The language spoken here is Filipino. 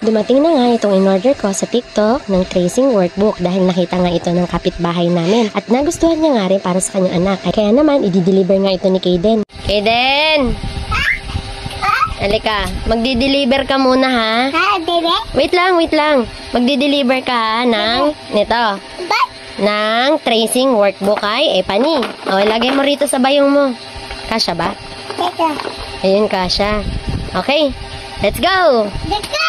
Dumating na nga itong in-order ko sa TikTok ng tracing workbook dahil nakita nga ito ng kapitbahay namin. At nagustuhan niya nga rin para sa kanyang anak. Kaya naman, i-deliver nga ito ni Kaden. Kaden! Halika, magdi-deliver ka muna ha? Wait lang. Magdi-deliver ka ha ng, nito, ng tracing workbook kay Epany. O, ilagay mo rito sa bayong mo. Kasya ba? Ayun, kasya. Okay, let's go! Let's go!